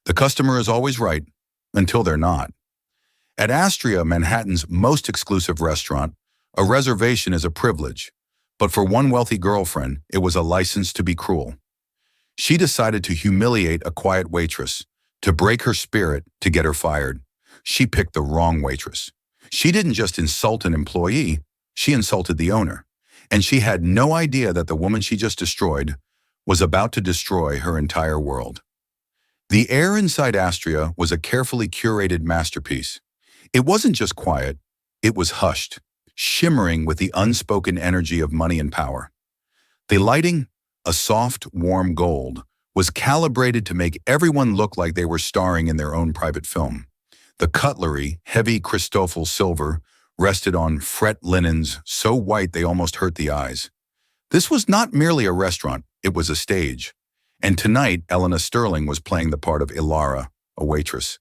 The customer is always right, until they're not. At Astria, Manhattan's most exclusive restaurant, a reservation is a privilege, but for one wealthy girlfriend, it was a license to be cruel. She decided to humiliate a quiet waitress, to break her spirit, to get her fired. She picked the wrong waitress. She didn't just insult an employee, she insulted the owner. And she had no idea that the woman she just destroyed was about to destroy her entire world. The air inside Astria was a carefully curated masterpiece. It wasn't just quiet, it was hushed, shimmering with the unspoken energy of money and power. The lighting, a soft, warm gold, was calibrated to make everyone look like they were starring in their own private film. The cutlery, heavy Christoffel silver, rested on fret linens so white they almost hurt the eyes. This was not merely a restaurant, it was a stage. And tonight, Elena Sterling was playing the part of Ilara, a waitress.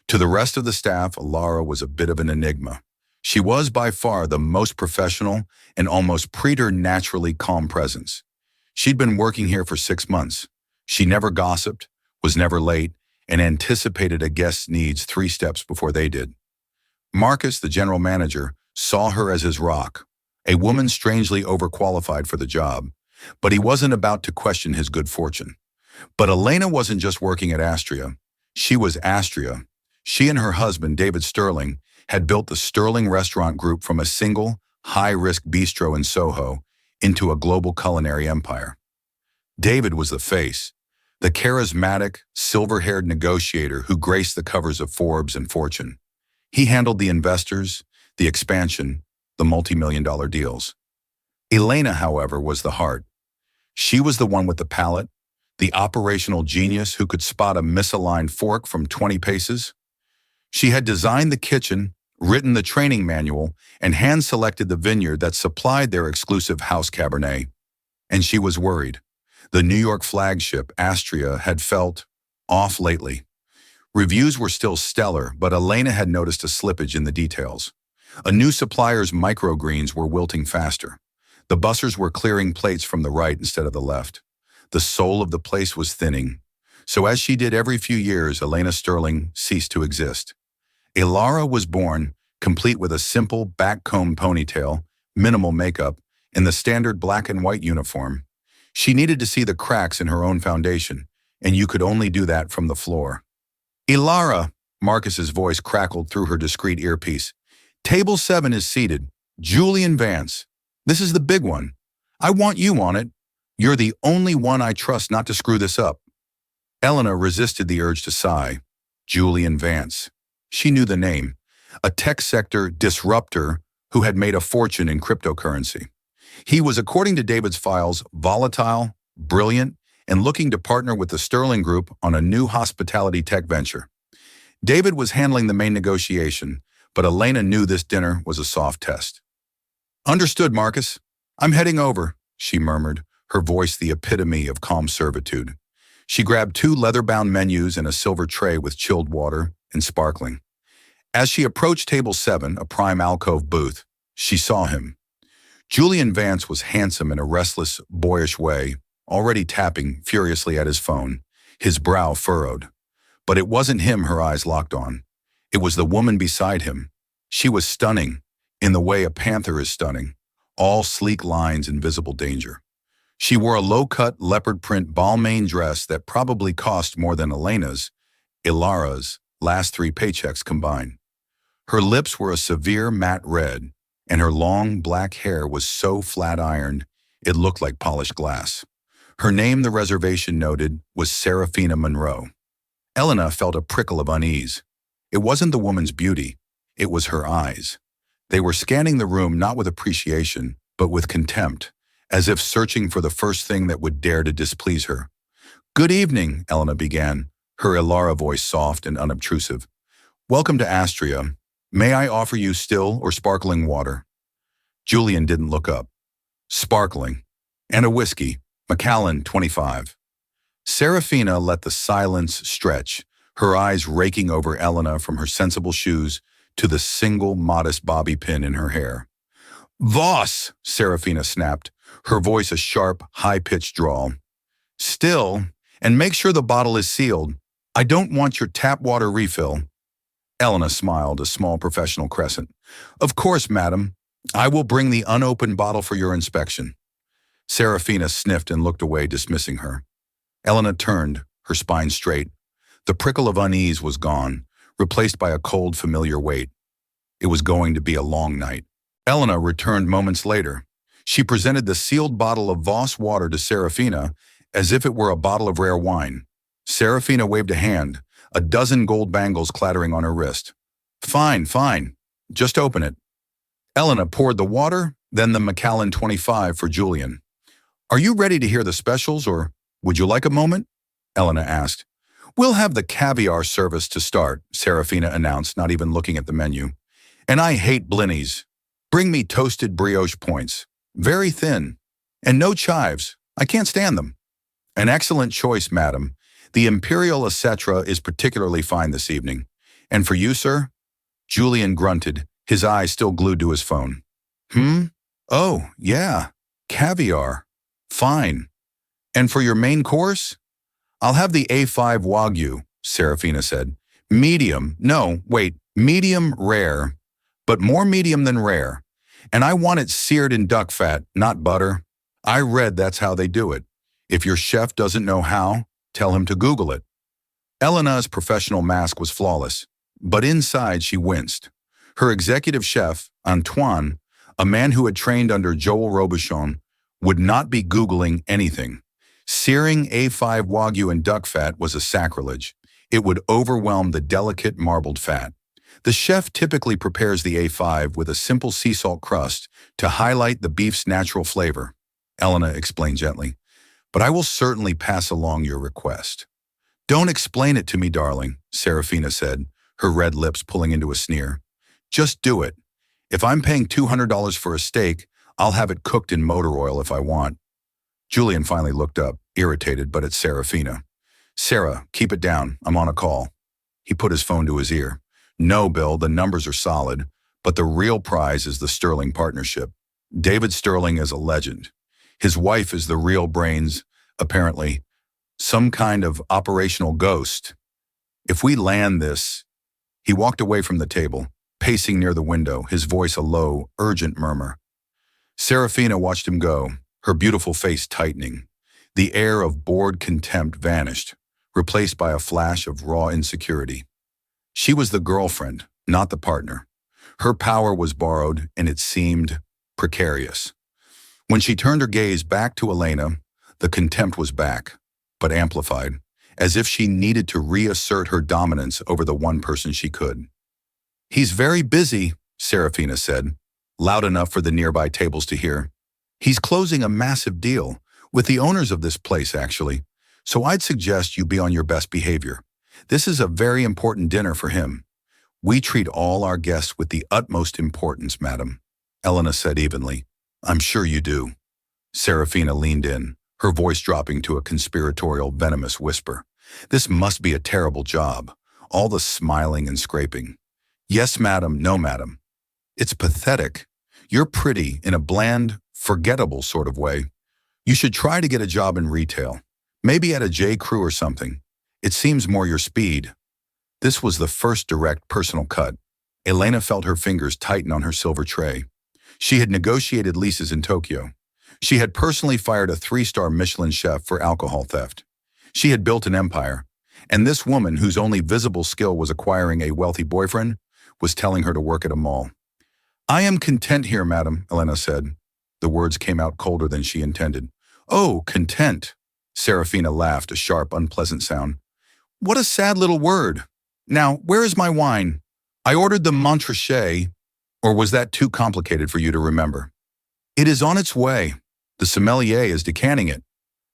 To the rest of the staff, Ilara was a bit of an enigma. She was by far the most professional and almost preternaturally calm presence. She'd been working here for 6 months. She never gossiped, was never late, and anticipated a guest's needs 3 steps before they did. Marcus, the general manager, saw her as his rock, a woman strangely overqualified for the job, but he wasn't about to question his good fortune. But Elena wasn't just working at Astria. She was Astria. She and her husband, David Sterling, had built the Sterling Restaurant Group from a single, high-risk bistro in Soho into a global culinary empire. David was the face, the charismatic, silver-haired negotiator who graced the covers of Forbes and Fortune. He handled the investors, the expansion, the multi-million-dollar deals. Elena, however, was the heart. She was the one with the palate, the operational genius who could spot a misaligned fork from 20 paces. She had designed the kitchen, written the training manual, and hand-selected the vineyard that supplied their exclusive house Cabernet. And she was worried. The New York flagship, Astria, had felt off lately. Reviews were still stellar, but Elena had noticed a slippage in the details. A new supplier's microgreens were wilting faster. The bussers were clearing plates from the right instead of the left. The soul of the place was thinning. So as she did every few years, Elena Sterling ceased to exist. Ilara was born, complete with a simple back-comb ponytail, minimal makeup, and the standard black and white uniform. She needed to see the cracks in her own foundation, and you could only do that from the floor. Ilara, Marcus's voice crackled through her discreet earpiece. Table 7 is seated. Julian Vance. This is the big one. I want you on it. You're the only one I trust not to screw this up. Elena resisted the urge to sigh. Julian Vance. She knew the name. A tech sector disruptor who had made a fortune in cryptocurrency. He was, according to David's files, volatile, brilliant, and looking to partner with the Sterling Group on a new hospitality tech venture. David was handling the main negotiation, but Elena knew this dinner was a soft test. Understood, Marcus. I'm heading over, she murmured, her voice the epitome of calm servitude. She grabbed 2 leather-bound menus and a silver tray with chilled water and sparkling. As she approached table 7, a prime alcove booth, she saw him. Julian Vance was handsome in a restless, boyish way, already tapping furiously at his phone, his brow furrowed. But it wasn't him her eyes locked on. It was the woman beside him. She was stunning, in the way a panther is stunning, all sleek lines and visible danger. She wore a low-cut leopard print Balmain dress that probably cost more than Elena's, Ilara's, last 3 paychecks combined. Her lips were a severe matte red, and her long black hair was so flat-ironed it looked like polished glass. Her name, the reservation noted, was Serafina Monroe. Elena felt a prickle of unease. It wasn't the woman's beauty, it was her eyes. They were scanning the room not with appreciation, but with contempt, as if searching for the first thing that would dare to displease her. Good evening, Elena began, her Ilara voice soft and unobtrusive. Welcome to Astria. May I offer you still or sparkling water? Julian didn't look up. Sparkling. And a whiskey. Macallan, 25. Serafina let the silence stretch, her eyes raking over Elena from her sensible shoes to the single modest bobby pin in her hair. Voss, Serafina snapped, her voice a sharp, high-pitched drawl. Still, and make sure the bottle is sealed. I don't want your tap water refill. Elena smiled, a small professional crescent. Of course, madam. I will bring the unopened bottle for your inspection. Serafina sniffed and looked away, dismissing her. Elena turned, her spine straight. The prickle of unease was gone, replaced by a cold, familiar weight. It was going to be a long night. Elena returned moments later. She presented the sealed bottle of Voss water to Serafina as if it were a bottle of rare wine. Serafina waved a hand, a dozen gold bangles clattering on her wrist. Fine, fine. Just open it. Elena poured the water, then the Macallan 25 for Julian. Are you ready to hear the specials, or would you like a moment? Elena asked. We'll have the caviar service to start, Serafina announced, not even looking at the menu. And I hate blinnies. Bring me toasted brioche points. Very thin. And no chives. I can't stand them. An excellent choice, madam. The Imperial Acetra is particularly fine this evening. And for you, sir? Julian grunted, his eyes still glued to his phone. Oh, yeah. Caviar. Fine. And for your main course? I'll have the A5 Wagyu, Serafina said. Medium. No, wait. Medium rare. But more medium than rare. And I want it seared in duck fat, not butter. I read that's how they do it. If your chef doesn't know how, tell him to Google it. Elena's professional mask was flawless, but inside she winced. Her executive chef, Antoine, a man who had trained under Joel Robuchon, would not be Googling anything. Searing A5 Wagyu in duck fat was a sacrilege. It would overwhelm the delicate marbled fat. The chef typically prepares the A5 with a simple sea salt crust to highlight the beef's natural flavor, Elena explained gently. But I will certainly pass along your request. Don't explain it to me, darling, Serafina said, her red lips pulling into a sneer. Just do it. If I'm paying $200 for a steak, I'll have it cooked in motor oil if I want. Julian finally looked up, irritated, but at Serafina. Sarah, keep it down. I'm on a call. He put his phone to his ear. No, Bill, the numbers are solid, but the real prize is the Sterling partnership. David Sterling is a legend. His wife is the real brains, apparently, some kind of operational ghost. If we land this... He walked away from the table, pacing near the window, his voice a low, urgent murmur. Serafina watched him go, her beautiful face tightening. The air of bored contempt vanished, replaced by a flash of raw insecurity. She was the girlfriend, not the partner. Her power was borrowed, and it seemed precarious. When she turned her gaze back to Elena, the contempt was back, but amplified, as if she needed to reassert her dominance over the one person she could. He's very busy, Serafina said, loud enough for the nearby tables to hear. He's closing a massive deal, with the owners of this place, actually, so I'd suggest you be on your best behavior. This is a very important dinner for him. We treat all our guests with the utmost importance, madam, Elena said evenly. I'm sure you do. Serafina leaned in, her voice dropping to a conspiratorial, venomous whisper. This must be a terrible job, all the smiling and scraping. Yes, madam, no, madam. It's pathetic. You're pretty in a bland, forgettable sort of way. You should try to get a job in retail, maybe at a J. Crew or something. It seems more your speed. This was the first direct personal cut. Elena felt her fingers tighten on her silver tray. She had negotiated leases in Tokyo. She had personally fired a 3-star Michelin chef for alcohol theft. She had built an empire, and this woman, whose only visible skill was acquiring a wealthy boyfriend, was telling her to work at a mall. I am content here, madam, Elena said. The words came out colder than she intended. Oh, content. Serafina laughed, a sharp, unpleasant sound. What a sad little word. Now, where is my wine? I ordered the Montrachet, or was that too complicated for you to remember? It is on its way. The sommelier is decanting it.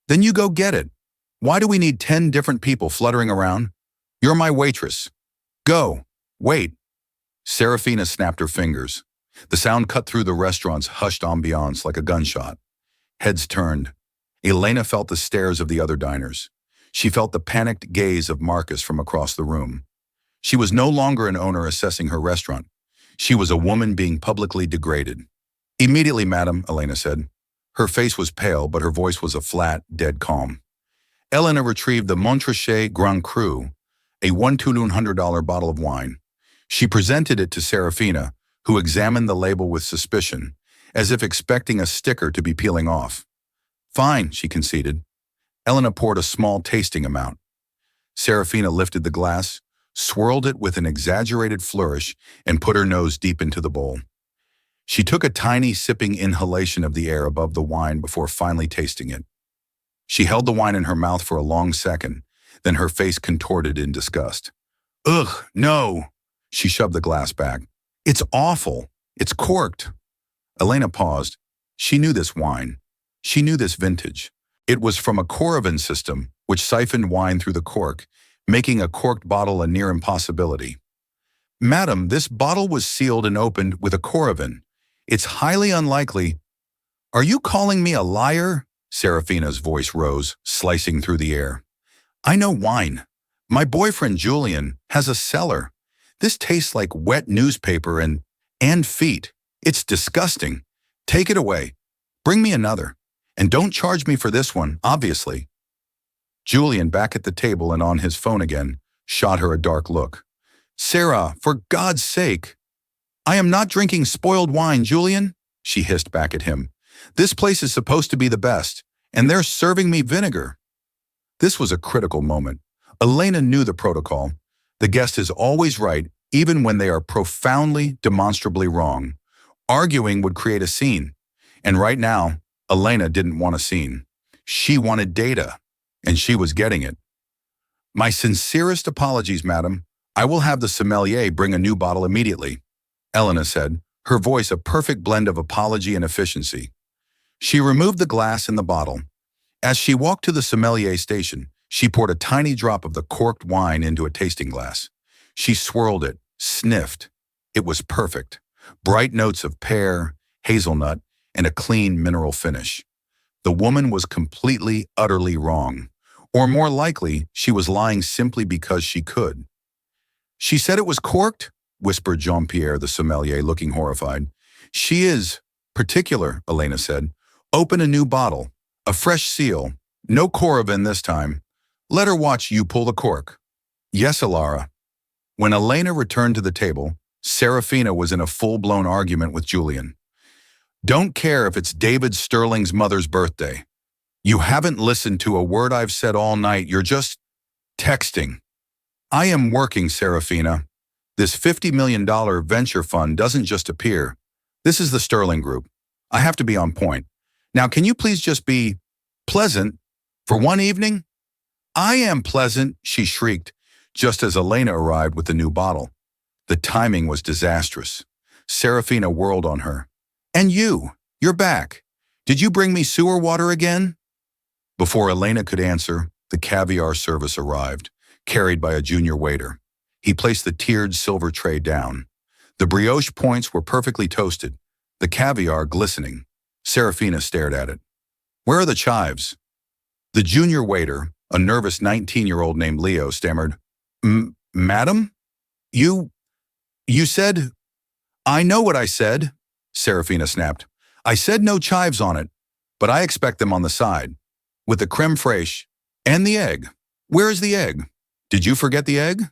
Then you go get it. Why do we need 10 different people fluttering around? You're my waitress. Go. Wait. Serafina snapped her fingers. The sound cut through the restaurant's hushed ambiance like a gunshot. Heads turned. Elena felt the stares of the other diners. She felt the panicked gaze of Marcus from across the room. She was no longer an owner assessing her restaurant. She was a woman being publicly degraded. Immediately, madam, Elena said. Her face was pale, but her voice was a flat, dead calm. Elena retrieved the Montrachet Grand Cru, a $1,200 bottle of wine. She presented it to Serafina, who examined the label with suspicion, as if expecting a sticker to be peeling off. Fine, she conceded. Elena poured a small tasting amount. Serafina lifted the glass, swirled it with an exaggerated flourish, and put her nose deep into the bowl. She took a tiny sipping inhalation of the air above the wine before finally tasting it. She held the wine in her mouth for a long second, then her face contorted in disgust. Ugh, no! She shoved the glass back. It's awful. It's corked. Elena paused. She knew this wine. She knew this vintage. It was from a Coravin system, which siphoned wine through the cork, making a corked bottle a near impossibility. Madam, this bottle was sealed and opened with a Coravin. It's highly unlikely. Are you calling me a liar? Serafina's voice rose, slicing through the air. I know wine. My boyfriend Julian has a cellar. This tastes like wet newspaper and feet. It's disgusting. Take it away. Bring me another. And don't charge me for this one, obviously. Julian, back at the table and on his phone again, shot her a dark look. Sarah, for God's sake. I am not drinking spoiled wine, Julian, she hissed back at him. This place is supposed to be the best, and they're serving me vinegar. This was a critical moment. Elena knew the protocol. The guest is always right, even when they are profoundly, demonstrably wrong. Arguing would create a scene. And right now, Elena didn't want a scene. She wanted data, and she was getting it. My sincerest apologies, madam. I will have the sommelier bring a new bottle immediately, Elena said, her voice a perfect blend of apology and efficiency. She removed the glass and the bottle. As she walked to the sommelier station, she poured a tiny drop of the corked wine into a tasting glass. She swirled it, sniffed. It was perfect. Bright notes of pear, hazelnut, and a clean mineral finish. The woman was completely, utterly wrong. Or more likely, she was lying simply because she could. She said it was corked, whispered Jean-Pierre, the sommelier, looking horrified. She is particular, Elena said. Open a new bottle, a fresh seal, no Coravin this time. Let her watch you pull the cork. Yes, Alara. When Elena returned to the table, Serafina was in a full-blown argument with Julian. Don't care if it's David Sterling's mother's birthday. You haven't listened to a word I've said all night. You're just texting. I am working, Serafina. This $50 million venture fund doesn't just appear. This is the Sterling Group. I have to be on point. Now, can you please just be pleasant for one evening? I am pleasant, she shrieked, just as Elena arrived with the new bottle. The timing was disastrous. Serafina whirled on her. And you're back. Did you bring me sewer water again? Before Elena could answer, the caviar service arrived, carried by a junior waiter. He placed the tiered silver tray down. The brioche points were perfectly toasted, the caviar glistening. Serafina stared at it. Where are the chives? The junior waiter, a nervous 19-year-old named Leo, stammered, Madam? You said... I know what I said, Serafina snapped. I said no chives on it, but I expect them on the side, with the creme fraiche and the egg. Where is the egg? Did you forget the egg?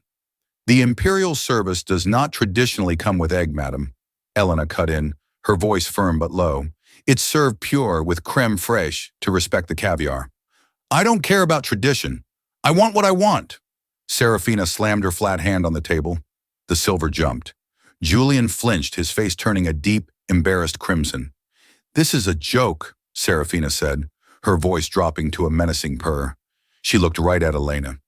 The imperial service does not traditionally come with egg, madam, Elena cut in, her voice firm but low. It's served pure with creme fraiche to respect the caviar. I don't care about tradition. I want what I want. Serafina slammed her flat hand on the table. The silver jumped. Julian flinched, his face turning a deep, embarrassed crimson. This is a joke, Serafina said, her voice dropping to a menacing purr. She looked right at Elena.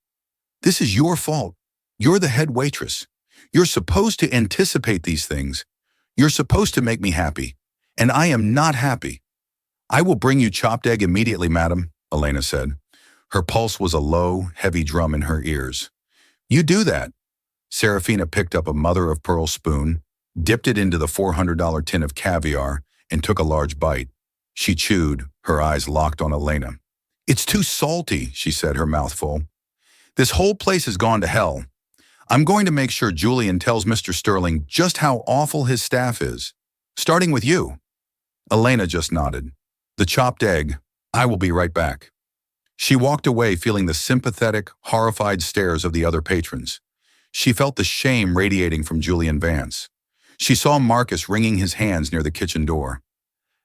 This is your fault. You're the head waitress. You're supposed to anticipate these things. You're supposed to make me happy. And I am not happy. I will bring you chopped egg immediately, madam, Elena said. Her pulse was a low, heavy drum in her ears. You do that. Serafina picked up a mother-of-pearl spoon, dipped it into the $400 tin of caviar, and took a large bite. She chewed, her eyes locked on Elena. It's too salty, she said, her mouth full. This whole place has gone to hell. I'm going to make sure Julian tells Mr. Sterling just how awful his staff is, starting with you. Elena just nodded. The chopped egg. I will be right back. She walked away feeling the sympathetic, horrified stares of the other patrons. She felt the shame radiating from Julian Vance. She saw Marcus wringing his hands near the kitchen door.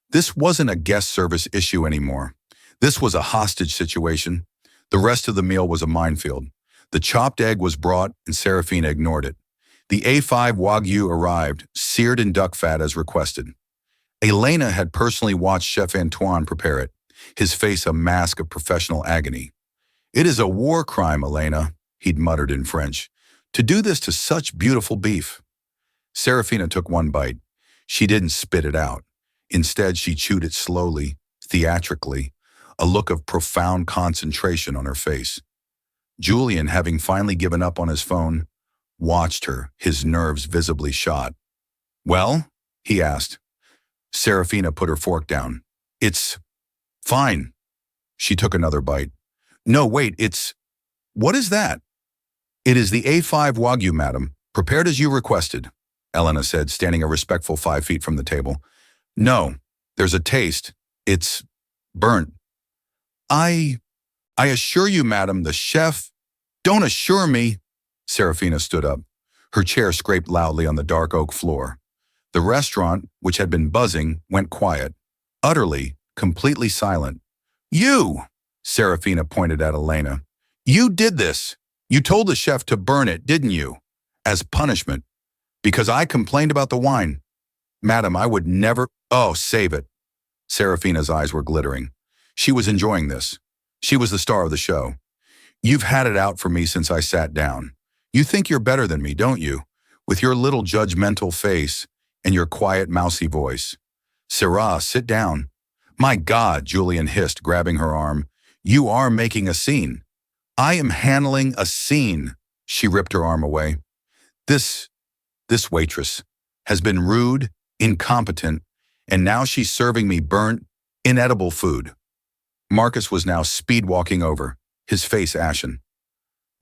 This wasn't a guest service issue anymore. This was a hostage situation. The rest of the meal was a minefield. The chopped egg was brought, and Serafina ignored it. The A5 Wagyu arrived, seared in duck fat as requested. Elena had personally watched Chef Antoine prepare it, his face a mask of professional agony. "It is a war crime, Elena," he'd muttered in French, "to do this to such beautiful beef." Serafina took one bite. She didn't spit it out. Instead, she chewed it slowly, theatrically, a look of profound concentration on her face. Julian, having finally given up on his phone, watched her, his nerves visibly shot. "Well?" he asked. Serafina put her fork down. "It's fine." She took another bite. "No, wait, what is that?" "It is the A5 Wagyu, madam, prepared as you requested," Elena said, standing a respectful 5 feet from the table. "No, there's a taste. It's burnt." I assure you, madam, the chef—" "Don't assure me." Serafina stood up. Her chair scraped loudly on the dark oak floor. The restaurant, which had been buzzing, went quiet, utterly, completely silent. "You!" Serafina pointed at Elena. "You did this. You told the chef to burn it, didn't you? As punishment. Because I complained about the wine. Madam, I would never—" "Oh, save it." Serafina's eyes were glittering. She was enjoying this. She was the star of the show. "You've had it out for me since I sat down. You think you're better than me, don't you? With your little judgmental face and your quiet, mousy voice. Sarah, sit down." "My God," Julian hissed, grabbing her arm. "You are making a scene." "I am handling a scene." She ripped her arm away. This waitress has been rude, incompetent, and now she's serving me burnt, inedible food." Marcus was now speed-walking over, his face ashen.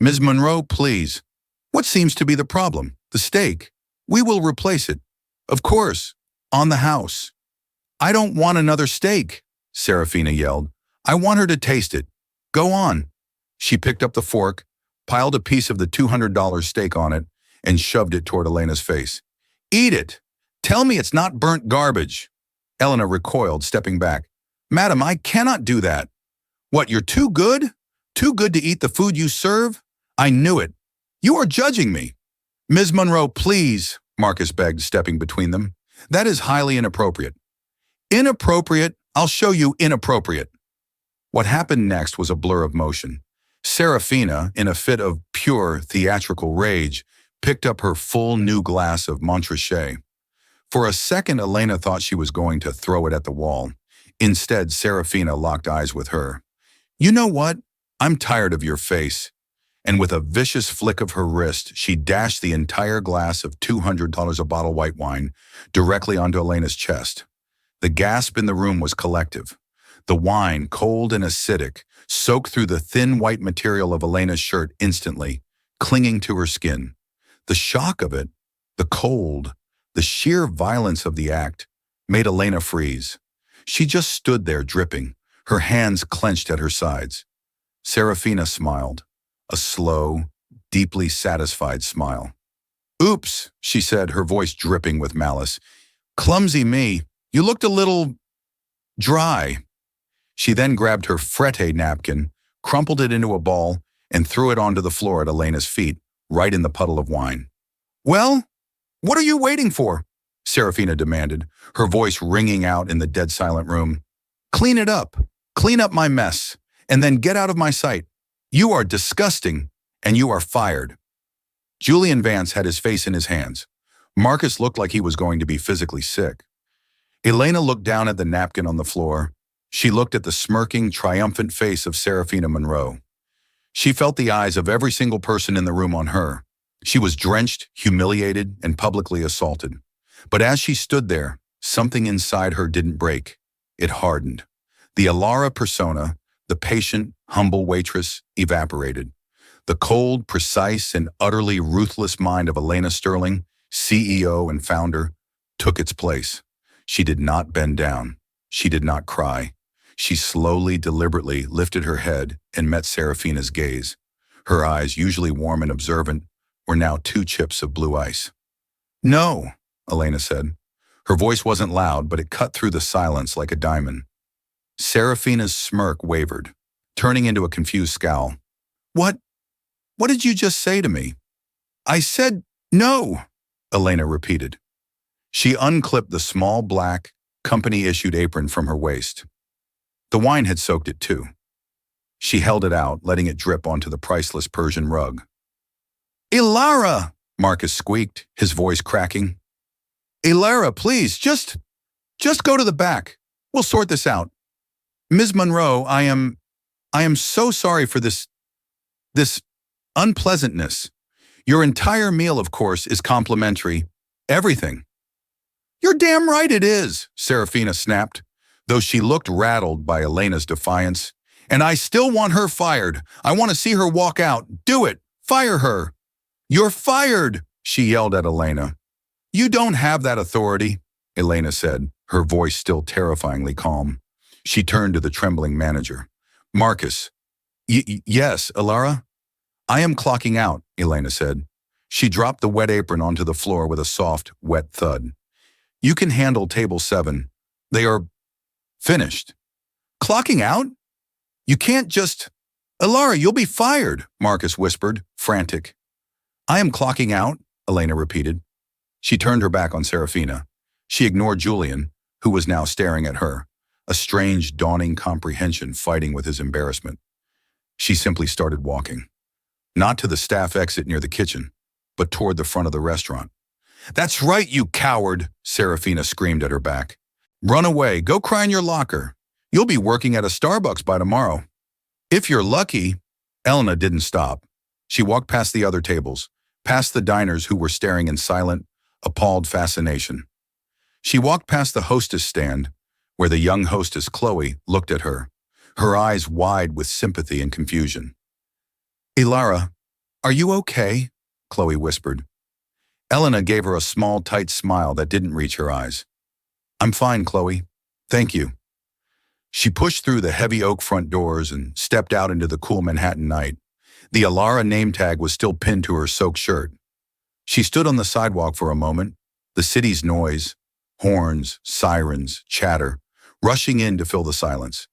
"Ms. Monroe, please. What seems to be the problem? The steak. We will replace it. Of course. On the house." "I don't want another steak," Serafina yelled. "I want her to taste it. Go on." She picked up the fork, piled a piece of the $200 steak on it, and shoved it toward Elena's face. "Eat it. Tell me it's not burnt garbage." Elena recoiled, stepping back. "Madam, I cannot do that." "What, you're too good? Too good to eat the food you serve? I knew it. You are judging me." "Ms. Monroe, please," Marcus begged, stepping between them. "That is highly inappropriate." "Inappropriate? I'll show you inappropriate." What happened next was a blur of motion. Serafina, in a fit of pure theatrical rage, picked up her full new glass of Montrachet. For a second, Elena thought she was going to throw it at the wall. Instead, Serafina locked eyes with her. "You know what? I'm tired of your face." And with a vicious flick of her wrist, she dashed the entire glass of $200 a bottle white wine directly onto Elena's chest. The gasp in the room was collective. The wine, cold and acidic, soaked through the thin white material of Elena's shirt instantly, clinging to her skin. The shock of it, the cold, the sheer violence of the act, made Elena freeze. She just stood there dripping, her hands clenched at her sides. Serafina smiled, a slow, deeply satisfied smile. "Oops," she said, her voice dripping with malice. "Clumsy me. You looked a little dry." She then grabbed her frette napkin, crumpled it into a ball, and threw it onto the floor at Elena's feet, right in the puddle of wine. "Well, what are you waiting for?" Serafina demanded, her voice ringing out in the dead silent room. "Clean it up. Clean up my mess, and then get out of my sight. You are disgusting, and you are fired." Julian Vance had his face in his hands. Marcus looked like he was going to be physically sick. Elena looked down at the napkin on the floor. She looked at the smirking, triumphant face of Serafina Monroe. She felt the eyes of every single person in the room on her. She was drenched, humiliated, and publicly assaulted. But as she stood there, something inside her didn't break. It hardened. The Alara persona, the patient, humble waitress, evaporated. The cold, precise, and utterly ruthless mind of Elena Sterling, CEO and founder, took its place. She did not bend down. She did not cry. She slowly, deliberately lifted her head and met Serafina's gaze. Her eyes, usually warm and observant, were now two chips of blue ice. "No," Elena said. Her voice wasn't loud, but it cut through the silence like a diamond. Serafina's smirk wavered, turning into a confused scowl. What did you just say to me?" "I said no," Elena repeated. She unclipped the small black, company-issued apron from her waist. The wine had soaked it too. She held it out, letting it drip onto the priceless Persian rug. "Ilara!" Marcus squeaked, his voice cracking. "Ilara, please, just go to the back. We'll sort this out. Ms. Monroe, I am so sorry for this unpleasantness. Your entire meal, of course, is complimentary. Everything." "You're damn right it is," Serafina snapped, though she looked rattled by Elena's defiance. "And I still want her fired. I want to see her walk out. Do it. Fire her." "You're fired," she yelled at Elena. "You don't have that authority," Elena said, her voice still terrifyingly calm. She turned to the trembling manager. "Marcus." Yes, Ilara?" "I am clocking out," Elena said. She dropped the wet apron onto the floor with a soft, wet thud. "You can handle table 7. They are finished." "Clocking out? You can't just—" "Ilara, you'll be fired," Marcus whispered, frantic. "I am clocking out," Elena repeated. She turned her back on Serafina. She ignored Julian, who was now staring at her, a strange, dawning comprehension fighting with his embarrassment. She simply started walking. Not to the staff exit near the kitchen, but toward the front of the restaurant. "That's right, you coward!" Serafina screamed at her back. "Run away, go cry in your locker. You'll be working at a Starbucks by tomorrow." "If you're lucky." Elena didn't stop. She walked past the other tables, past the diners who were staring in silent, appalled fascination. She walked past the hostess stand, where the young hostess Chloe looked at her, her eyes wide with sympathy and confusion. "Ilara, are you okay?" Chloe whispered. Elena gave her a small, tight smile that didn't reach her eyes. "I'm fine, Chloe. Thank you." She pushed through the heavy oak front doors and stepped out into the cool Manhattan night. The Ilara name tag was still pinned to her soaked shirt. She stood on the sidewalk for a moment, the city's noise, horns, sirens, chatter, rushing in to fill the silence.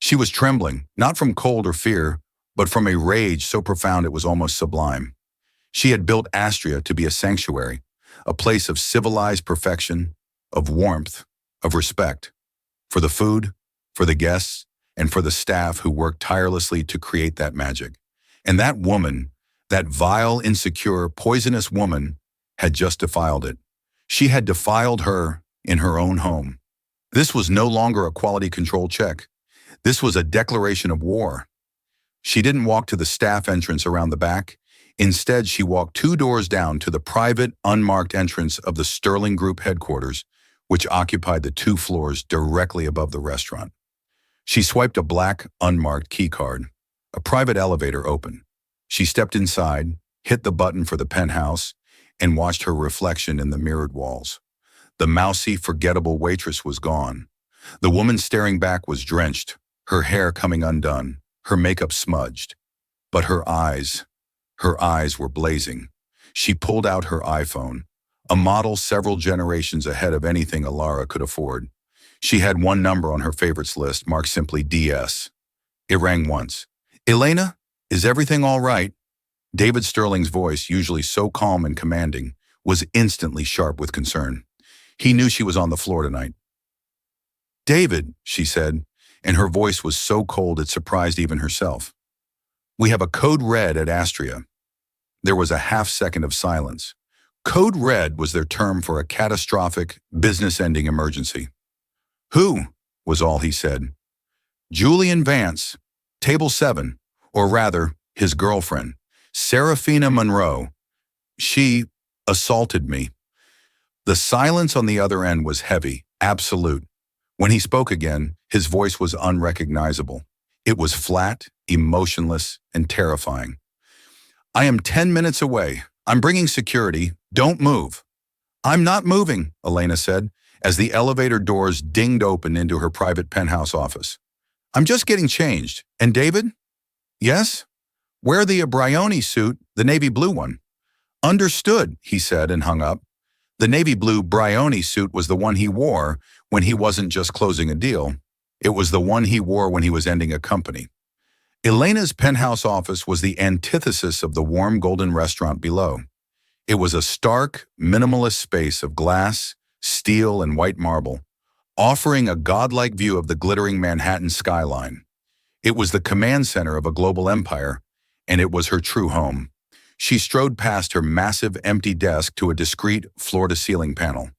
She was trembling, not from cold or fear, but from a rage so profound it was almost sublime. She had built Astria to be a sanctuary, a place of civilized perfection, of warmth, of respect, for the food, for the guests, and for the staff who worked tirelessly to create that magic. And that woman, that vile, insecure, poisonous woman, had just defiled it. She had defiled her in her own home. This was no longer a quality control check. This was a declaration of war. She didn't walk to the staff entrance around the back. Instead, she walked 2 doors down to the private, unmarked entrance of the Sterling Group headquarters, which occupied the 2 floors directly above the restaurant. She swiped a black, unmarked key card. A private elevator opened. She stepped inside, hit the button for the penthouse, and watched her reflection in the mirrored walls. The mousy, forgettable waitress was gone. The woman staring back was drenched, her hair coming undone, her makeup smudged. But her eyes were blazing. She pulled out her iPhone, a model several generations ahead of anything Ilara could afford. She had one number on her favorites list, marked simply DS. It rang once. "Elena, is everything all right?" David Sterling's voice, usually so calm and commanding, was instantly sharp with concern. He knew she was on the floor tonight. "David," she said, and her voice was so cold it surprised even herself. "We have a code red at Astria." There was a half-second of silence. Code red was their term for a catastrophic, business-ending emergency. "Who?" was all he said. "Julian Vance, table 7, or rather, his girlfriend, Serafina Monroe. She assaulted me." The silence on the other end was heavy, absolute. When he spoke again, his voice was unrecognizable. It was flat, emotionless, and terrifying. "I am 10 minutes away. I'm bringing security. Don't move." "I'm not moving," Elena said, as the elevator doors dinged open into her private penthouse office. I'm just getting changed. And David? Yes? Wear the Brioni suit, the navy blue one. Understood, he said and hung up. The navy blue Brioni suit was the one he wore when he wasn't just closing a deal. It was the one he wore when he was ending a company. Elena's penthouse office was the antithesis of the warm golden restaurant below. It was a stark, minimalist space of glass, steel, and white marble, offering a godlike view of the glittering Manhattan skyline. It was the command center of a global empire, and it was her true home. She strode past her massive empty desk to a discreet floor-to-ceiling panel.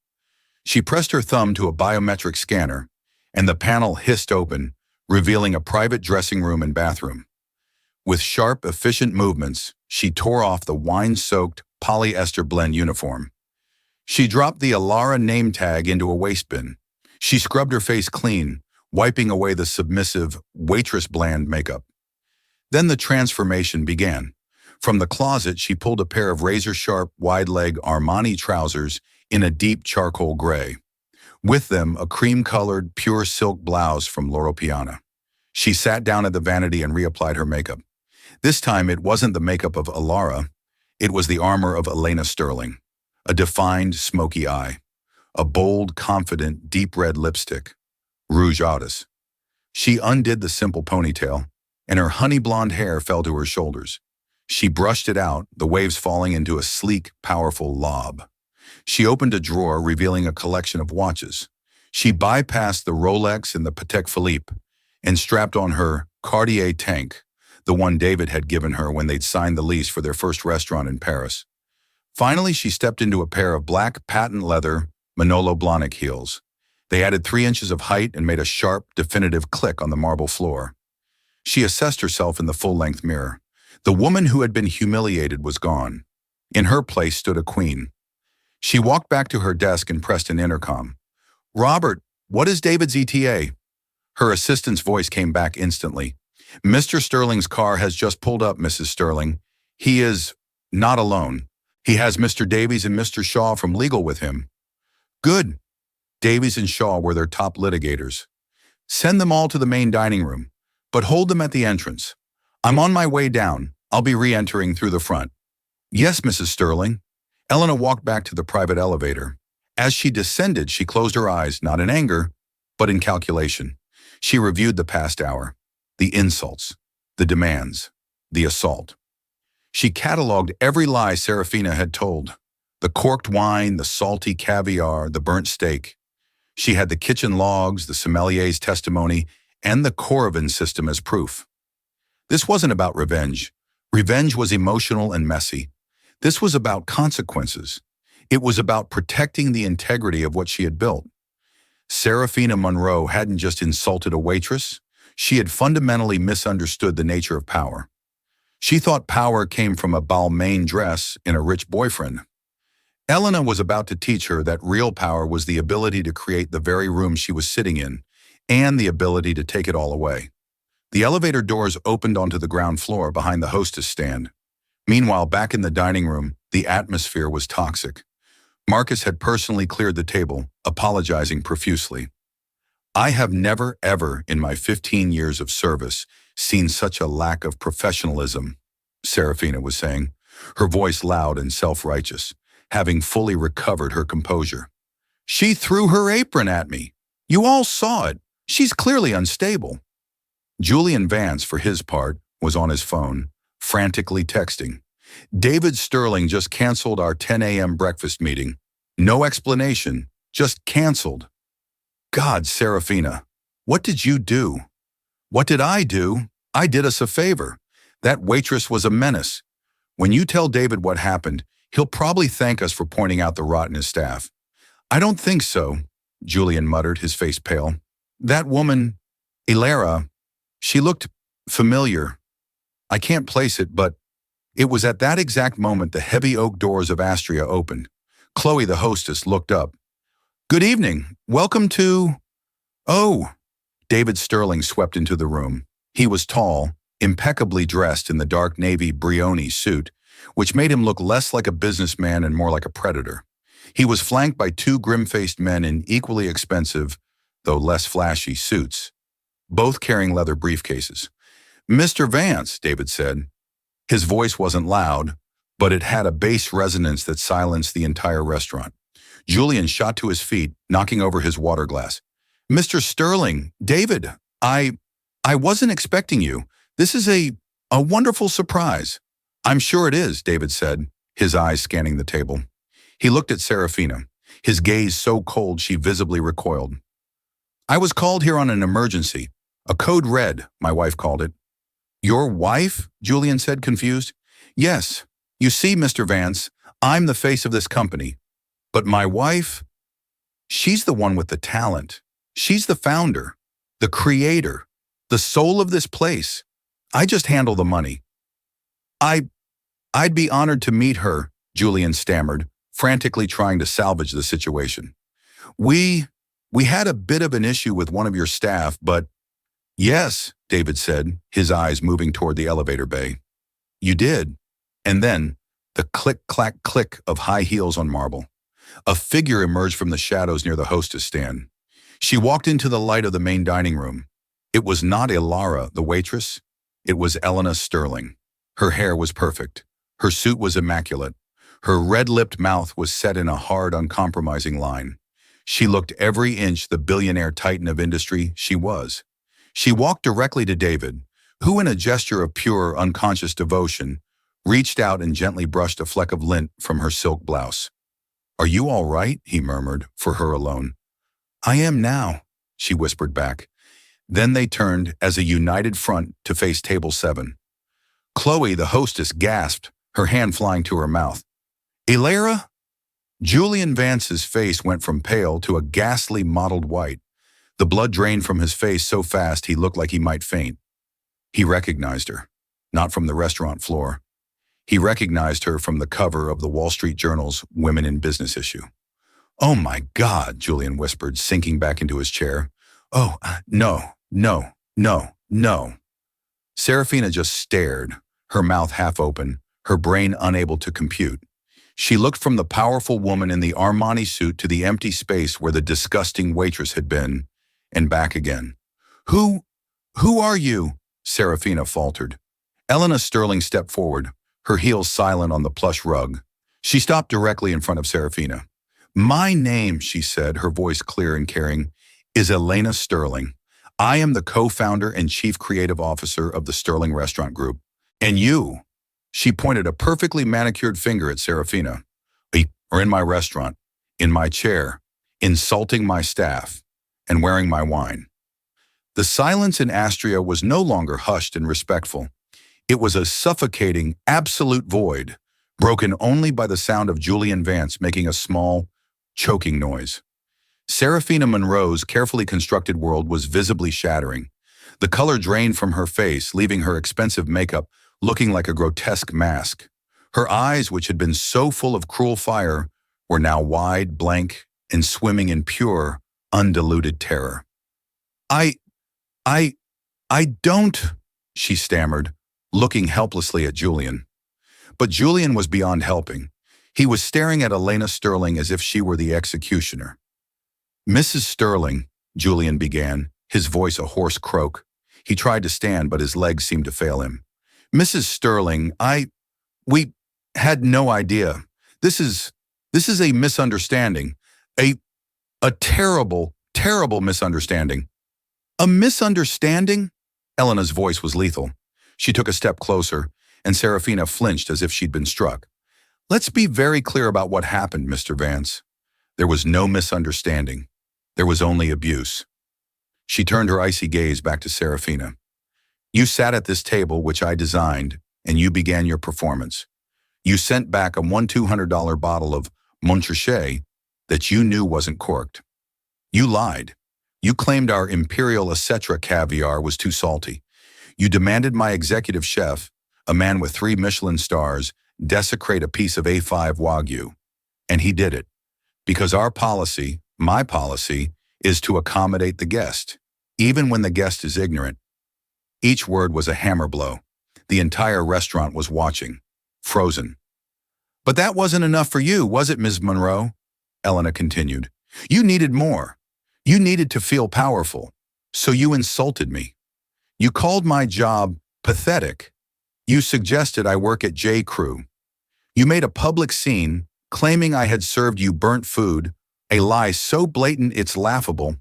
She pressed her thumb to a biometric scanner, and the panel hissed open, revealing a private dressing room and bathroom. With sharp, efficient movements, she tore off the wine-soaked polyester blend uniform. She dropped the Alara name tag into a waste bin. She scrubbed her face clean, wiping away the submissive Waitress bland makeup. Then the transformation began. From the closet, she pulled a pair of razor-sharp, wide-leg Armani trousers in a deep charcoal gray. With them, a cream-colored, pure silk blouse from Loro Piana. She sat down at the vanity and reapplied her makeup. This time, it wasn't the makeup of Alara. It was the armor of Elena Sterling. A defined, smoky eye. A bold, confident, deep red lipstick. Rouge Audis. She undid the simple ponytail, and her honey blonde hair fell to her shoulders. She brushed it out, the waves falling into a sleek, powerful lob. She opened a drawer, revealing a collection of watches. She bypassed the Rolex and the Patek Philippe and strapped on her Cartier tank, the one David had given her when they'd signed the lease for their first restaurant in Paris. Finally, she stepped into a pair of black patent leather Manolo Blahnik heels. They added 3 inches of height and made a sharp, definitive click on the marble floor. She assessed herself in the full-length mirror. The woman who had been humiliated was gone. In her place stood a queen. She walked back to her desk and pressed an intercom. "Robert, what is David's ETA?" Her assistant's voice came back instantly. "Mr. Sterling's car has just pulled up, Mrs. Sterling. He is not alone. He has Mr. Davies and Mr. Shaw from legal with him." "Good." Davies and Shaw were their top litigators. "Send them all to the main dining room, but hold them at the entrance. I'm on my way down. I'll be re-entering through the front." "Yes, Mrs. Sterling." Elena walked back to the private elevator. As she descended, she closed her eyes, not in anger, but in calculation. She reviewed the past hour, the insults, the demands, the assault. She cataloged every lie Serafina had told. The corked wine, the salty caviar, the burnt steak. She had the kitchen logs, the sommelier's testimony, and the Korovin system as proof. This wasn't about revenge. Revenge was emotional and messy. This was about consequences. It was about protecting the integrity of what she had built. Serafina Monroe hadn't just insulted a waitress. She had fundamentally misunderstood the nature of power. She thought power came from a Balmain dress and a rich boyfriend. Elena was about to teach her that real power was the ability to create the very room she was sitting in, and the ability to take it all away. The elevator doors opened onto the ground floor behind the hostess stand. Meanwhile, back in the dining room, the atmosphere was toxic. Marcus had personally cleared the table, apologizing profusely. "I have never, ever, in my 15 years of service, seen such a lack of professionalism," Serafina was saying, her voice loud and self-righteous, having fully recovered her composure. "She threw her apron at me. You all saw it. She's clearly unstable." Julian Vance, for his part, was on his phone, frantically texting. "David Sterling just canceled our 10 a.m. breakfast meeting. No explanation, just canceled." "God, Serafina, what did you do?" "What did I do? I did us a favor. That waitress was a menace. When you tell David what happened, he'll probably thank us for pointing out the rot in his staff." "I don't think so," Julian muttered, his face pale. "That woman, Ilera, she looked familiar. I can't place it, but..." It was at that exact moment the heavy oak doors of Astria opened. Chloe, the hostess, looked up. "Good evening. Welcome to..." "Oh." David Sterling swept into the room. He was tall, impeccably dressed in the dark navy Brioni suit, which made him look less like a businessman and more like a predator. He was flanked by 2 grim-faced men in equally expensive, though less flashy, suits. both carrying leather briefcases. "Mr. Vance," David said. His voice wasn't loud, but it had a bass resonance that silenced the entire restaurant. Julian shot to his feet, knocking over his water glass. "Mr. Sterling, David, I wasn't expecting you. This is a wonderful surprise." "I'm sure it is," David said, his eyes scanning the table. He looked at Serafina, his gaze so cold she visibly recoiled. "I was called here on an emergency. A code red, my wife called it." "Your wife?" Julian said, confused. "Yes. You see, Mr. Vance, I'm the face of this company. But my wife, she's the one with the talent. She's the founder, the creator, the soul of this place. I just handle the money." I'd be honored to meet her," Julian stammered, frantically trying to salvage the situation. We had a bit of an issue with one of your staff, but..." "Yes," David said, his eyes moving toward the elevator bay. "You did." And then, the click-clack-click of high heels on marble. A figure emerged from the shadows near the hostess stand. She walked into the light of the main dining room. It was not Ilara, the waitress. It was Elena Sterling. Her hair was perfect. Her suit was immaculate. Her red-lipped mouth was set in a hard, uncompromising line. She looked every inch the billionaire titan of industry she was. She walked directly to David, who, in a gesture of pure, unconscious devotion, reached out and gently brushed a fleck of lint from her silk blouse. "Are you all right?" he murmured, for her alone. "I am now," she whispered back. Then they turned as a united front to face table 7. Chloe, the hostess, gasped, her hand flying to her mouth. "Ilara?" Julian Vance's face went from pale to a ghastly mottled white. The blood drained from his face so fast he looked like he might faint. He recognized her, not from the restaurant floor. He recognized her from the cover of the Wall Street Journal's Women in Business issue. "Oh my God," Julian whispered, sinking back into his chair. "Oh, no, no, no, no." Serafina just stared, her mouth half open, her brain unable to compute. She looked from the powerful woman in the Armani suit to the empty space where the disgusting waitress had been, and back again. Who are you?" Serafina faltered. Elena Sterling stepped forward, her heels silent on the plush rug. She stopped directly in front of Serafina. "My name," she said, her voice clear and caring, "is Elena Sterling. I am the co-founder and chief creative officer of the Sterling Restaurant Group. And you," she pointed a perfectly manicured finger at Serafina, "are in my restaurant, in my chair, insulting my staff, and wearing my wine." The silence in Astria was no longer hushed and respectful. It was a suffocating, absolute void, broken only by the sound of Julian Vance making a small, choking noise. Serafina Monroe's carefully constructed world was visibly shattering. The color drained from her face, leaving her expensive makeup looking like a grotesque mask. Her eyes, which had been so full of cruel fire, were now wide, blank, and swimming in pure, undiluted terror. I don't," she stammered, looking helplessly at Julian. But Julian was beyond helping. He was staring at Elena Sterling as if she were the executioner. "Mrs. Sterling," Julian began, his voice a hoarse croak. He tried to stand, but his legs seemed to fail him. "Mrs. Sterling, we had no idea. This is a misunderstanding. A terrible, terrible misunderstanding." "A misunderstanding?" Elena's voice was lethal. She took a step closer, and Serafina flinched as if she'd been struck. "Let's be very clear about what happened, Mr. Vance. There was no misunderstanding. There was only abuse." She turned her icy gaze back to Serafina. "You sat at this table, which I designed, and you began your performance. You sent back a $200 bottle of Montrachet that you knew wasn't corked. You lied. You claimed our Imperial Acetra caviar was too salty. You demanded my executive chef, a man with 3 Michelin stars, desecrate a piece of A5 Wagyu. And he did it. Because our policy, my policy, is to accommodate the guest, even when the guest is ignorant." Each word was a hammer blow. The entire restaurant was watching, frozen. "But that wasn't enough for you, was it, Ms. Monroe?" Elena continued. "You needed more. You needed to feel powerful. So you insulted me. You called my job pathetic. You suggested I work at J. Crew. You made a public scene, claiming I had served you burnt food, a lie so blatant it's laughable.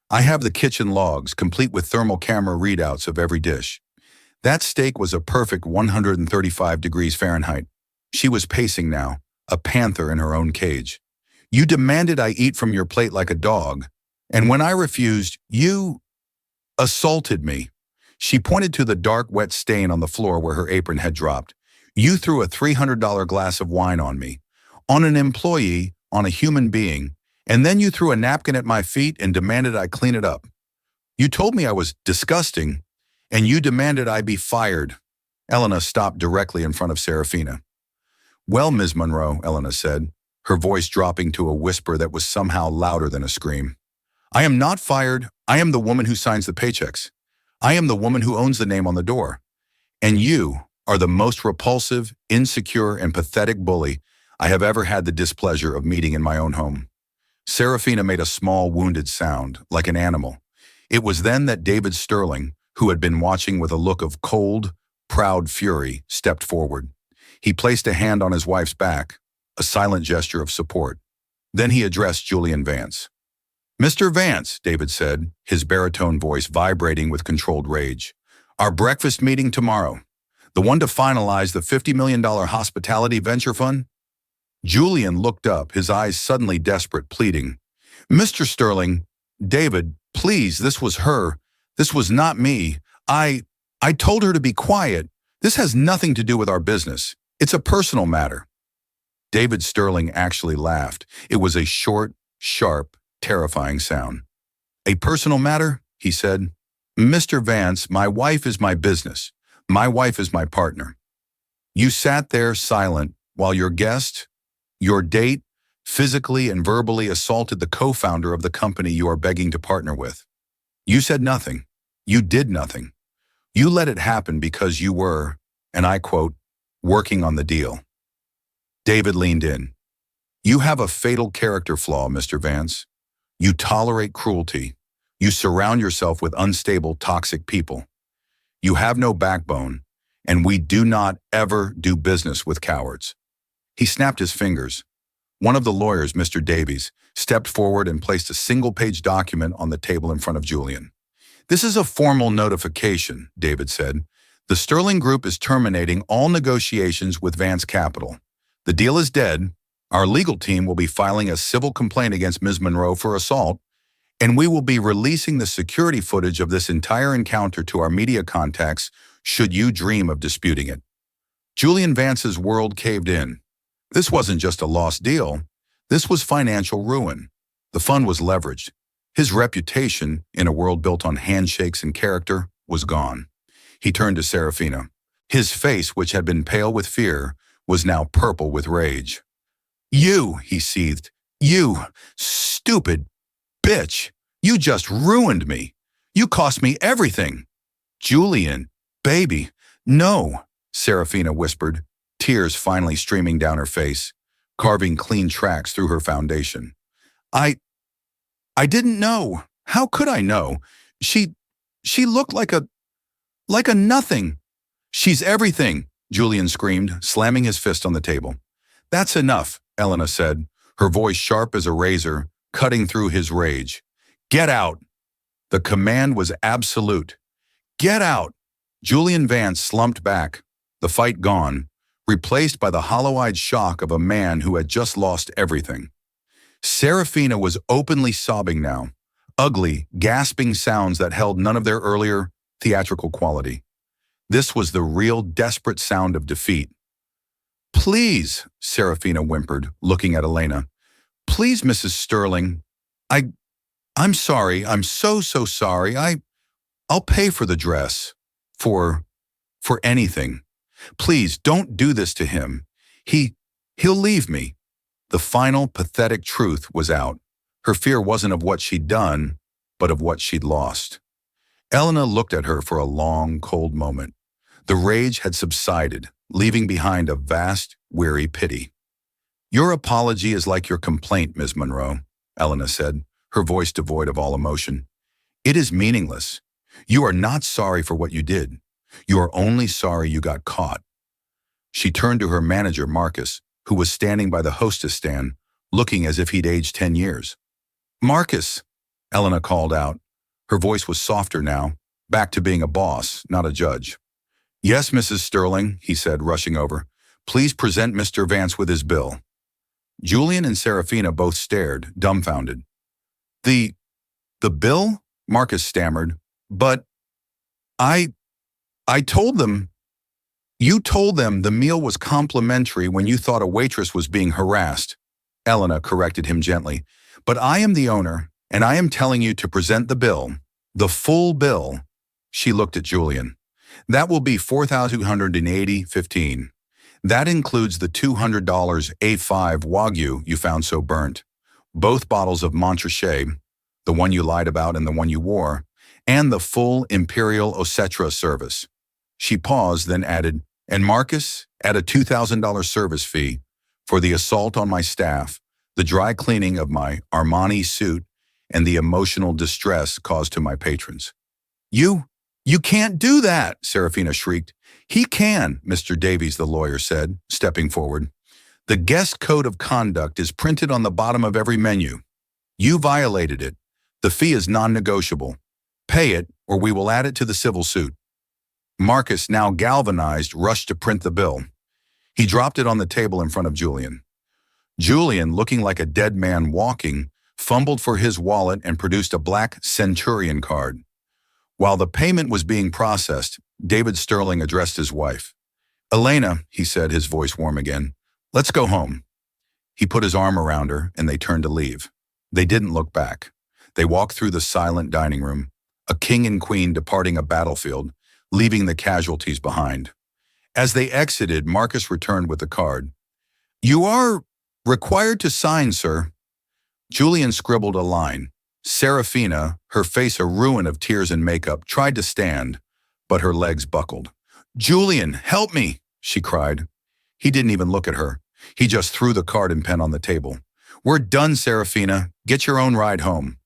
I have the kitchen logs, complete with thermal camera readouts of every dish. That steak was a perfect 135 degrees Fahrenheit. She was pacing now, a panther in her own cage. You demanded I eat from your plate like a dog, and when I refused, you assaulted me. She pointed to the dark, wet stain on the floor where her apron had dropped. You threw a $300 glass of wine on me, on an employee, on a human being, and then you threw a napkin at my feet and demanded I clean it up. You told me I was disgusting, and you demanded I be fired. Elena stopped directly in front of Serafina. Well, Ms. Monroe, Elena said, her voice dropping to a whisper that was somehow louder than a scream. I am not fired. I am the woman who signs the paychecks. I am the woman who owns the name on the door. And you are the most repulsive, insecure, and pathetic bully I have ever had the displeasure of meeting in my own home. Serafina made a small, wounded sound, like an animal. It was then that David Sterling, who had been watching with a look of cold, proud fury, stepped forward. He placed a hand on his wife's back, a silent gesture of support. Then he addressed Julian Vance. Mr. Vance, David said, his baritone voice vibrating with controlled rage. Our breakfast meeting tomorrow. The one to finalize the $50 million hospitality venture fund? Julian looked up, his eyes suddenly desperate, pleading. Mr. Sterling, David, please, this was her. This was not me. I told her to be quiet. This has nothing to do with our business. It's a personal matter. David Sterling actually laughed. It was a short, sharp, terrifying sound. A personal matter, he said. Mr. Vance, my wife is my business. My wife is my partner. You sat there silent while your guest, your date, physically and verbally assaulted the co-founder of the company you are begging to partner with. You said nothing. You did nothing. You let it happen because you were, and I quote, working on the deal. David leaned in. You have a fatal character flaw, Mr. Vance. You tolerate cruelty. You surround yourself with unstable, toxic people. You have no backbone, and we do not ever do business with cowards. He snapped his fingers. One of the lawyers, Mr. Davies, stepped forward and placed a single-page document on the table in front of Julian. This is a formal notification, David said. The Sterling Group is terminating all negotiations with Vance Capital. The deal is dead. Our legal team will be filing a civil complaint against Ms. Monroe for assault, and we will be releasing the security footage of this entire encounter to our media contacts should you dream of disputing it. Julian Vance's world caved in. This wasn't just a lost deal. This was financial ruin. The fund was leveraged. His reputation, in a world built on handshakes and character, was gone. He turned to Serafina. His face, which had been pale with fear, was now purple with rage. You, he seethed. You, stupid bitch. You just ruined me. You cost me everything. Julian, baby, no, Serafina whispered, tears finally streaming down her face, carving clean tracks through her foundation. I didn't know. How could I know? She looked like a nothing. She's everything, Julian screamed, slamming his fist on the table. That's enough, Elena said, her voice sharp as a razor, cutting through his rage. Get out. The command was absolute. Get out. Julian Vance slumped back, the fight gone, replaced by the hollow-eyed shock of a man who had just lost everything. Serafina was openly sobbing now, ugly, gasping sounds that held none of their earlier theatrical quality. This was the real desperate sound of defeat. Please, Serafina whimpered, looking at Elena. Please, Mrs. Sterling. I'm sorry. I'm so sorry. I'll pay for the dress. For anything. Please, don't do this to him. He'll leave me. The final, pathetic truth was out. Her fear wasn't of what she'd done, but of what she'd lost. Elena looked at her for a long, cold moment. The rage had subsided, leaving behind a vast, weary pity. Your apology is like your complaint, Ms. Monroe, Elena said, her voice devoid of all emotion. It is meaningless. You are not sorry for what you did. You are only sorry you got caught. She turned to her manager, Marcus, who was standing by the hostess stand, looking as if he'd aged 10 years. Marcus, Elena called out. Her voice was softer now, back to being a boss, not a judge. Yes, Mrs. Sterling, he said, rushing over. Please present Mr. Vance with his bill. Julian and Serafina both stared, dumbfounded. The bill? Marcus stammered. But I told them. You told them the meal was complimentary when you thought a waitress was being harassed. Elena corrected him gently. But I am the owner, and I am telling you to present the bill. The full bill. She looked at Julian. That will be $4,280.15. That includes the $200 A5 Wagyu you found so burnt, both bottles of Montrachet, the one you lied about and the one you wore, and the full Imperial Osetra service. She paused, then added, and Marcus, add a $2,000 service fee for the assault on my staff, the dry cleaning of my Armani suit, and the emotional distress caused to my patrons. You can't do that, Serafina shrieked. He can, Mr. Davies, the lawyer said, stepping forward. The guest code of conduct is printed on the bottom of every menu. You violated it. The fee is non-negotiable. Pay it, or we will add it to the civil suit. Marcus, now galvanized, rushed to print the bill. He dropped it on the table in front of Julian. Julian, looking like a dead man walking, fumbled for his wallet and produced a black Centurion card. While the payment was being processed, David Sterling addressed his wife. Elena, he said, his voice warm again, let's go home. He put his arm around her, and they turned to leave. They didn't look back. They walked through the silent dining room, a king and queen departing a battlefield, leaving the casualties behind. As they exited, Marcus returned with the card. You are required to sign, sir. Julian scribbled a line. Serafina, her face a ruin of tears and makeup, tried to stand, but her legs buckled. Julian, help me, she cried. He didn't even look at her. He just threw the card and pen on the table. We're done, Serafina. Get your own ride home.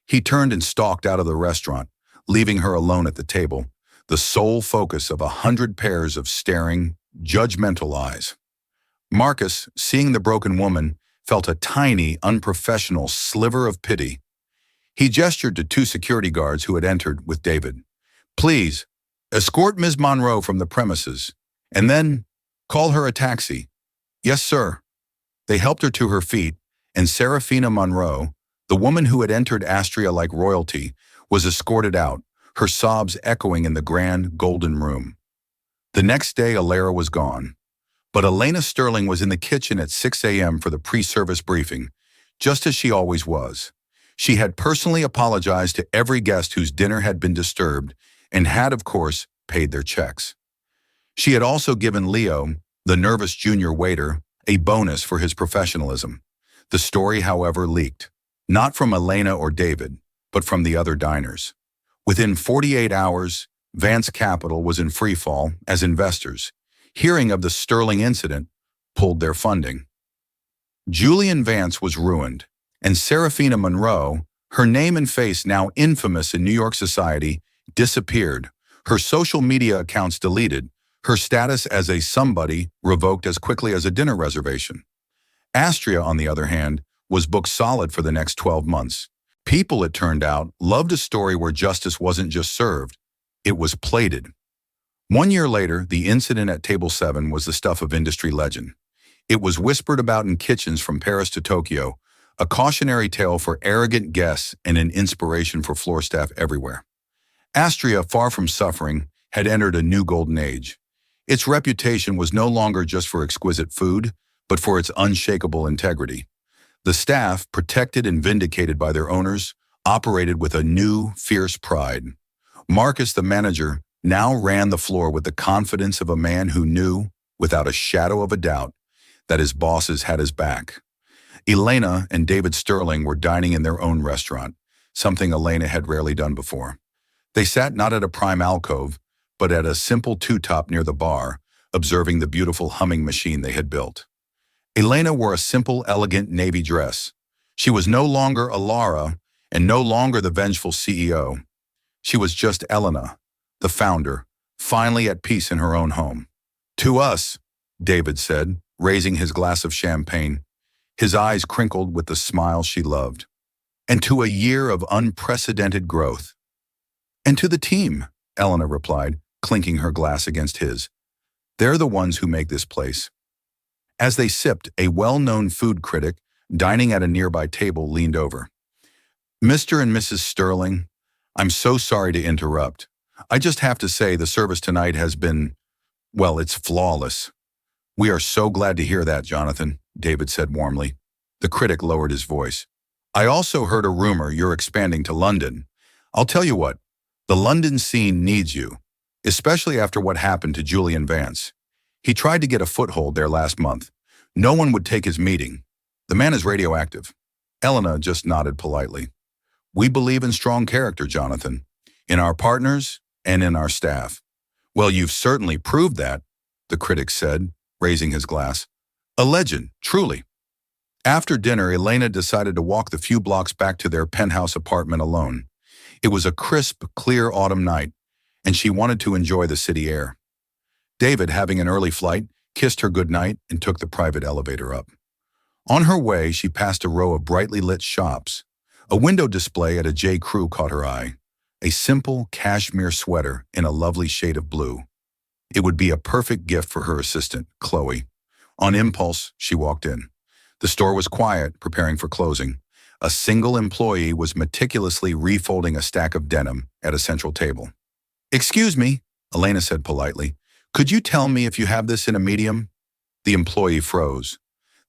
He turned and stalked out of the restaurant, leaving her alone at the table, the sole focus of 100 pairs of staring, judgmental eyes. Marcus, seeing the broken woman, felt a tiny, unprofessional sliver of pity. He gestured to two security guards who had entered with David. Please, escort Ms. Monroe from the premises, and then call her a taxi. Yes, sir. They helped her to her feet, and Serafina Monroe, the woman who had entered Astria like royalty, was escorted out, her sobs echoing in the grand, golden room. The next day, Alara was gone. But Elena Sterling was in the kitchen at 6 a.m. for the pre-service briefing, just as she always was. She had personally apologized to every guest whose dinner had been disturbed and had, of course, paid their checks. She had also given Leo, the nervous junior waiter, a bonus for his professionalism. The story, however, leaked, not from Elena or David, but from the other diners. Within 48 hours, Vance Capital was in freefall as investors, hearing of the Sterling incident, pulled their funding. Julian Vance was ruined, and Serafina Monroe, her name and face now infamous in New York society, disappeared, her social media accounts deleted, her status as a somebody revoked as quickly as a dinner reservation. Astria, on the other hand, was booked solid for the next 12 months. People, it turned out, loved a story where justice wasn't just served, it was plated. 1 year later, the incident at Table 7 was the stuff of industry legend. It was whispered about in kitchens from Paris to Tokyo, a cautionary tale for arrogant guests and an inspiration for floor staff everywhere. Astria, far from suffering, had entered a new golden age. Its reputation was no longer just for exquisite food, but for its unshakable integrity. The staff, protected and vindicated by their owners, operated with a new, fierce pride. Marcus, the manager, now ran the floor with the confidence of a man who knew, without a shadow of a doubt, that his bosses had his back. Elena and David Sterling were dining in their own restaurant, something Elena had rarely done before. They sat not at a prime alcove, but at a simple two-top near the bar, observing the beautiful humming machine they had built. Elena wore a simple, elegant navy dress. She was no longer Alara, and no longer the vengeful CEO. She was just Elena, the founder, finally at peace in her own home. "To us," David said, raising his glass of champagne, his eyes crinkled with the smile she loved. "And to a year of unprecedented growth." "And to the team," Elena replied, clinking her glass against his. "They're the ones who make this place." As they sipped, a well-known food critic dining at a nearby table leaned over. "Mr. and Mrs. Sterling, I'm so sorry to interrupt. I just have to say the service tonight has been, well, it's flawless." "We are so glad to hear that, Jonathan," David said warmly. The critic lowered his voice. "I also heard a rumor you're expanding to London. I'll tell you what, the London scene needs you, especially after what happened to Julian Vance. He tried to get a foothold there last month. No one would take his meeting. The man is radioactive." Elena just nodded politely. "We believe in strong character, Jonathan, in our partners and in our staff." "Well, you've certainly proved that," the critic said, raising his glass. "A legend, truly." After dinner, Elena decided to walk the few blocks back to their penthouse apartment alone. It was a crisp, clear autumn night, and she wanted to enjoy the city air. David, having an early flight, kissed her goodnight and took the private elevator up. On her way, she passed a row of brightly lit shops. A window display at a J. Crew caught her eye. A simple cashmere sweater in a lovely shade of blue. It would be a perfect gift for her assistant, Chloe. On impulse, she walked in. The store was quiet, preparing for closing. A single employee was meticulously refolding a stack of denim at a central table. "Excuse me," Elena said politely. "Could you tell me if you have this in a medium?" The employee froze.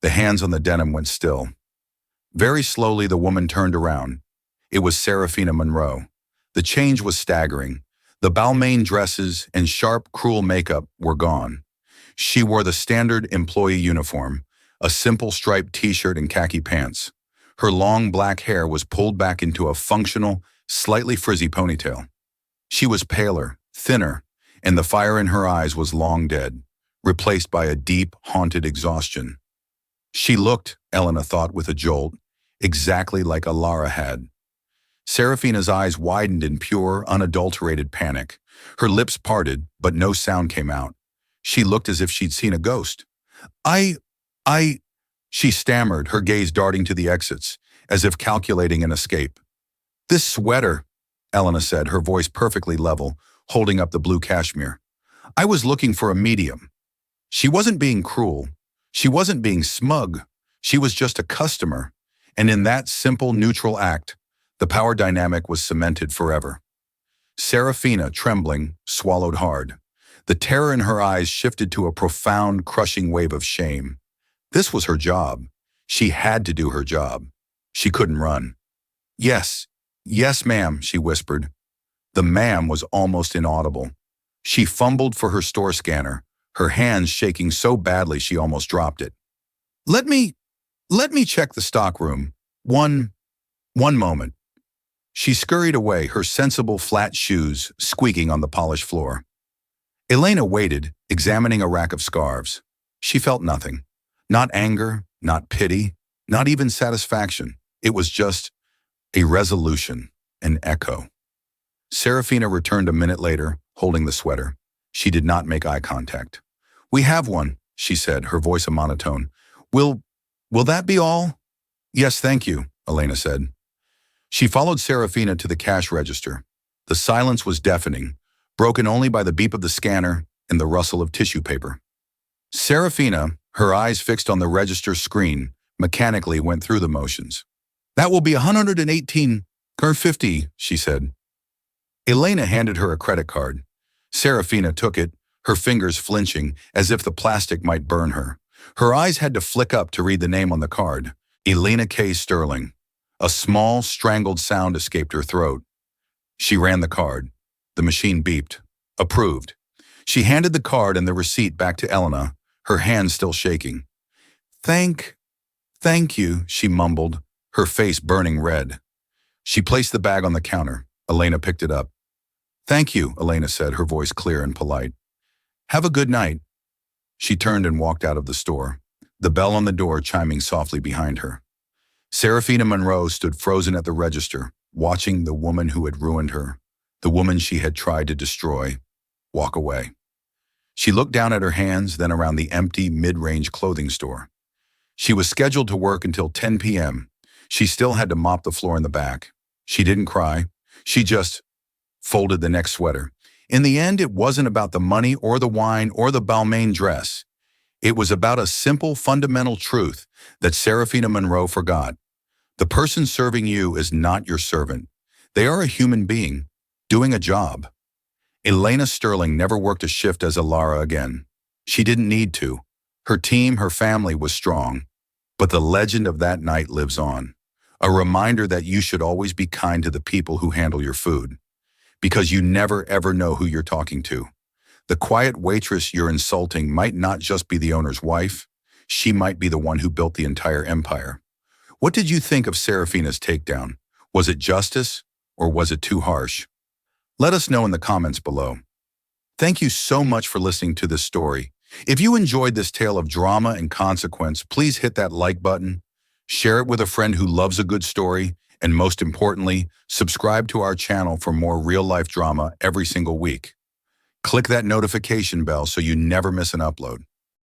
The hands on the denim went still. Very slowly, the woman turned around. It was Serafina Monroe. The change was staggering. The Balmain dresses and sharp, cruel makeup were gone. She wore the standard employee uniform, a simple striped t-shirt and khaki pants. Her long black hair was pulled back into a functional, slightly frizzy ponytail. She was paler, thinner, and the fire in her eyes was long dead, replaced by a deep, haunted exhaustion. She looked, Elena thought with a jolt, exactly like Alara had. Serafina's eyes widened in pure, unadulterated panic. Her lips parted, but no sound came out. She looked as if she'd seen a ghost. I, she stammered, her gaze darting to the exits, as if calculating an escape. "This sweater," Elena said, her voice perfectly level, holding up the blue cashmere. "I was looking for a medium." She wasn't being cruel. She wasn't being smug. She was just a customer. And in that simple, neutral act, the power dynamic was cemented forever. Serafina, trembling, swallowed hard. The terror in her eyes shifted to a profound, crushing wave of shame. This was her job. She had to do her job. She couldn't run. Yes, ma'am," she whispered. The ma'am was almost inaudible. She fumbled for her store scanner, her hands shaking so badly she almost dropped it. Let me check the stockroom. One moment." She scurried away, her sensible flat shoes squeaking on the polished floor. Elena waited, examining a rack of scarves. She felt nothing. Not anger, not pity, not even satisfaction. It was just a resolution, an echo. Serafina returned a minute later, holding the sweater. She did not make eye contact. "We have one," she said, her voice a monotone. Will that be all?" "Yes, thank you," Elena said. She followed Serafina to the cash register. The silence was deafening, broken only by the beep of the scanner and the rustle of tissue paper. Serafina, her eyes fixed on the register screen, mechanically went through the motions. "That will be 118.50, she said. Elena handed her a credit card. Serafina took it, her fingers flinching as if the plastic might burn her. Her eyes had to flick up to read the name on the card, Elena K. Sterling. A small, strangled sound escaped her throat. She ran the card. The machine beeped. Approved. She handed the card and the receipt back to Elena, her hands still shaking. Thank you, she mumbled, her face burning red. She placed the bag on the counter. Elena picked it up. Thank you, Elena said, her voice clear and polite. Have a good night. She turned and walked out of the store, the bell on the door chiming softly behind her. Serafina Monroe stood frozen at the register, watching the woman who had ruined her, the woman she had tried to destroy, walk away. She looked down at her hands, then around the empty, mid-range clothing store. She was scheduled to work until 10 p.m. She still had to mop the floor in the back. She didn't cry. She just folded the next sweater. In the end, it wasn't about the money or the wine or the Balmain dress. It was about a simple, fundamental truth that Serafina Monroe forgot. The person serving you is not your servant. They are a human being, doing a job. Elena Sterling never worked a shift as a Lara again. She didn't need to. Her team, her family was strong. But the legend of that night lives on. A reminder that you should always be kind to the people who handle your food. Because you never ever know who you're talking to. The quiet waitress you're insulting might not just be the owner's wife. She might be the one who built the entire empire. What did you think of Serafina's takedown? Was it justice, or was it too harsh? Let us know in the comments below. Thank you so much for listening to this story. If you enjoyed this tale of drama and consequence, please hit that like button, share it with a friend who loves a good story, and most importantly, subscribe to our channel for more real-life drama every single week. Click that notification bell so you never miss an upload.